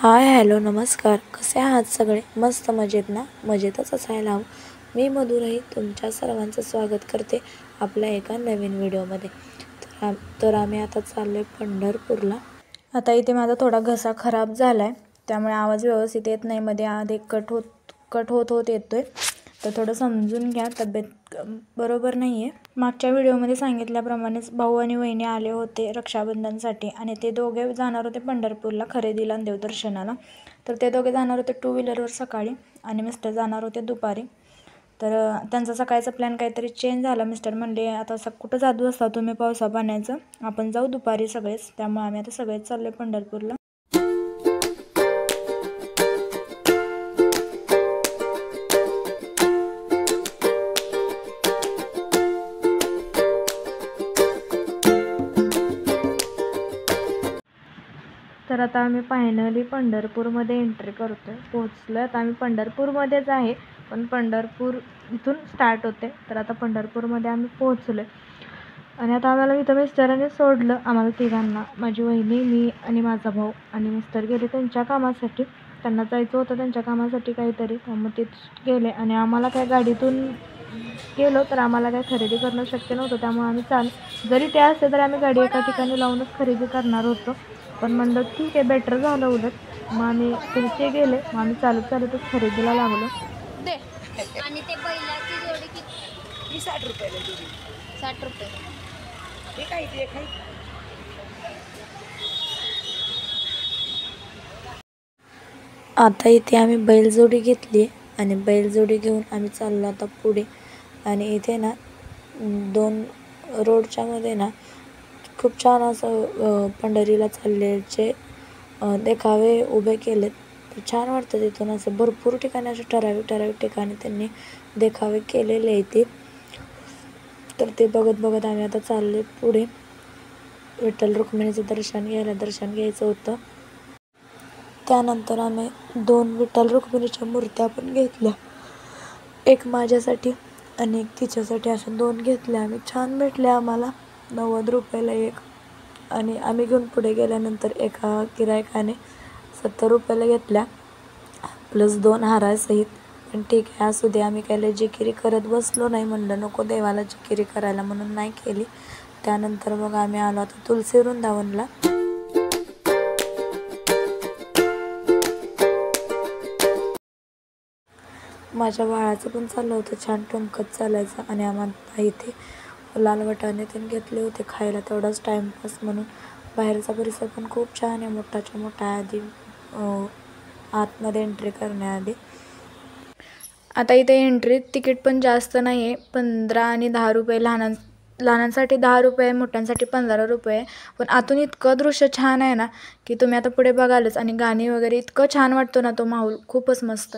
Hi hello नमस्कार. कसे आहात सगळे? मस्त मजेत ना? मजेतच असायला हवं. मी मधुराही तुमच्या सर्वांचं स्वागत करते आपल्या एका नवीन व्हिडिओमध्ये. तर आम्ही आता चाललो आहे पंढरपूरला. आता इथे माझा थोडा घसा खराब झाला आहे, त्यामुळे आवाज व्यवस्थित येत नाही, मध्ये आधी कट होत येतोय. तर थोडं समजून घ्या, तब्येत बरोबर नाही आहे. मागच्या व्हिडिओमध्ये सांगितल्याप्रमाणेच भाऊ आणि वहिनी आले होते रक्षाबंधनसाठी, आणि ते दोघे जाणार होते पंढरपूरला खरेदीला आणि देवदर्शनाला. तर ते दोघे जाणार होते 2 व्हीलरवर सकाळी आणि मिस्टर जाणार होते दुपारी. तर त्यांचा सकाळचा प्लॅन काहीतरी चेंज झाला. मिस्टर म्हणले, आता कुठं जात बसता तुम्ही पावसा पाण्याचं, आपण जाऊ दुपारी सगळेच. त्यामुळे आम्ही आता सगळेच चाललो आहे पंढरपूरला. तर आता आम्ही फायनली पंढरपूरमध्ये एंट्री करतोय. पोहोचलो आता आम्ही पंढरपूरमध्येच आहे, पण पंढरपूर इथून स्टार्ट होते. तर आता पंढरपूरमध्ये आम्ही पोहोचलो आणि आता आम्हाला इथं मिस्टरांनी सोडलं, आम्हाला तिघांना, माझी वहिनी, मी आणि माझा भाऊ. आणि मिस्टर गेले त्यांच्या कामासाठी, त्यांना जायचं होतं त्यांच्या कामासाठी काहीतरी, मग ते गेले. आणि आम्हाला काय गाडीतून गेलो तर आम्हाला काय खरेदी करणं शक्य नव्हतं, त्यामुळे आम्ही जरी ते असते तरी आम्ही गाडी एका ठिकाणी लावूनच खरेदी करणार होतो. पण म्हणलं ठीक आहे, बेटर झालं उलट. मग आम्ही ते गेले, मग आम्ही चालतच खरेदीला लागलो. आणि ते बैलाची जोडी किती? 60 रुपयाला जोडी. 60 रुपये. ठीक आहे, ते एक आहे. आता इथे आम्ही बैलजोडी घेतली आणि बैलजोडी घेऊन आम्ही चाललो आता पुढे. आणि इथे ना 2 रोडच्या मध्ये ना खूप छान असं पंढरीला चालल्याचे देखावे उभे केलेत. छान वाटतं तिथून. असं भरपूर ठिकाणी असे ठराविक ठिकाणी त्यांनी देखावे केलेले आहेत. तर ते बघत आम्ही आता चालले पुढे. विठ्ठल रुक्मिणीचं दर्शन घ्यायचं होतं. त्यानंतर आम्ही 2 विठ्ठल रुक्मिणीच्या मूर्त्या पण घेतल्या, एक माझ्यासाठी आणि एक तिच्यासाठी, अशा 2 घेतल्या आम्ही. छान भेटल्या आम्हाला, 90 रुपयाला एक. आणि आम्ही घेऊन पुढे गेल्यानंतर एका गिऱ्हाईकाने 70 रुपयाला घेतल्या, प्लस 2 हारासहित. पण ठीक आहे, असू दे. आम्ही काय जिकिरी करत बसलो नाही, म्हणलं नको देवाला जिकिरी करायला, म्हणून नाही केली. त्यानंतर मग आम्ही आलो आता तुलसी वृंदावनला. माझ्या बाळाचं पण चाललं होतं छान टोमकत चालायचं, आणि आम्हाला इथे लाल वाटाणे ते घेतले होते खायला, तेवढाच टाईमपास म्हणून. बाहेरचा परिसर पण खूप छान आहे, मोठाच्या मोठा आहे. आधी आतमध्ये एंट्री करण्याआधी आता इथे एंट्री तिकीट पण जास्त नाही आहे, 15 आणि 10 रुपये. लहानांसाठी 10 रुपये, मोठ्यांसाठी 15 रुपये. पण आतून इतकं दृश्य छान आहे ना की तुम्ही आता पुढे बघालच. आणि गाणी वगैरे इतकं छान वाटतो ना, तो माहोल खूपच मस्त.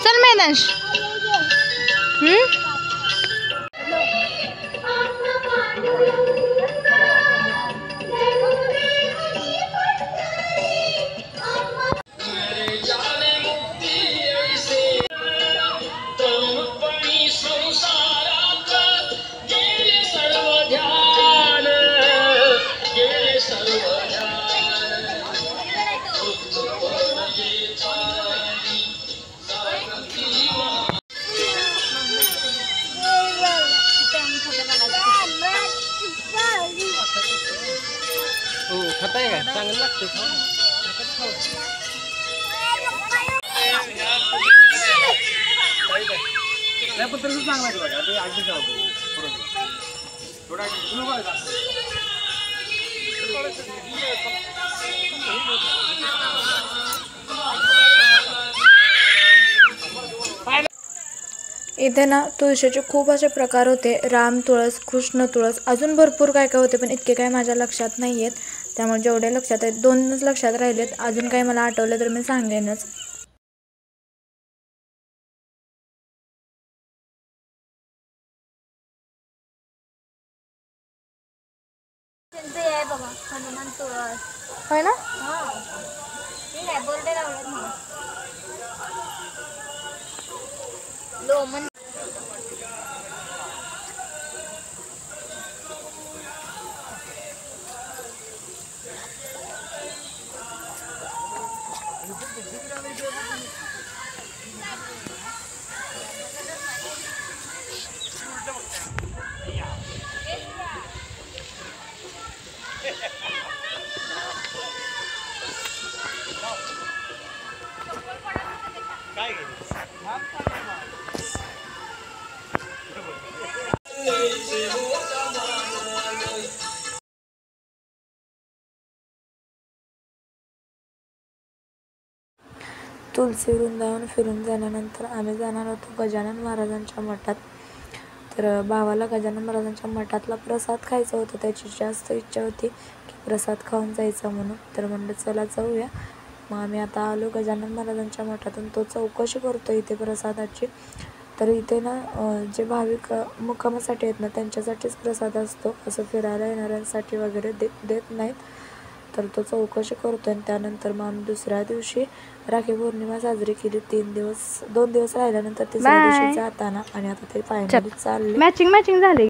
चल मैदाश. खाताय काय? चांगलं लागतं का? नाही, पण तसं चांगलं आहे बघा. ते अगदी चालतं थोडा इथे ना तुळशीचे खूप असे प्रकार होते, राम तुळस, कृष्ण तुळस, अजून भरपूर काय होते, पण इतके काय माझ्या लक्षात नाही आहेत. त्यामुळे जेवढे लक्षात आहेत 2च लक्षात राहिलेत. अजून काही मला आठवलं तर मी सांगेनच. हनुमान तुळस. होय ना? ठीक आहे, बोर्डे लावलेत. लोमन तुलसी वृंदावन फिरून झाल्यानंतर आम्ही जाणार होतो गजानन महाराजांच्या मठात. तर भावाला गजानन महाराजांच्या मठातला प्रसाद खायचा होता. त्याची जास्त इच्छा होती की प्रसाद खाऊन जायचा म्हणून. तर म्हणलं चला जाऊया. मग आम्ही आता आलो गजानन महाराजांच्या मठातून. तो चौकशी करतो इथे प्रसादाची. तर इथे ना जे भाविक मुक्कामासाठी आहेत ना त्यांच्यासाठीच प्रसाद असतो, असं फिरायला येणाऱ्यांसाठी वगैरे देत नाहीत. तर तो चौकशी करतो आणि त्यानंतर मग आम्ही दुसऱ्या दिवशी राखी पौर्णिमा साजरी केली. 2 दिवस राहिल्यानंतर तिसऱ्या दिवशी जाताना आणि आता ते फायनली चालले. मॅचिंग झाली.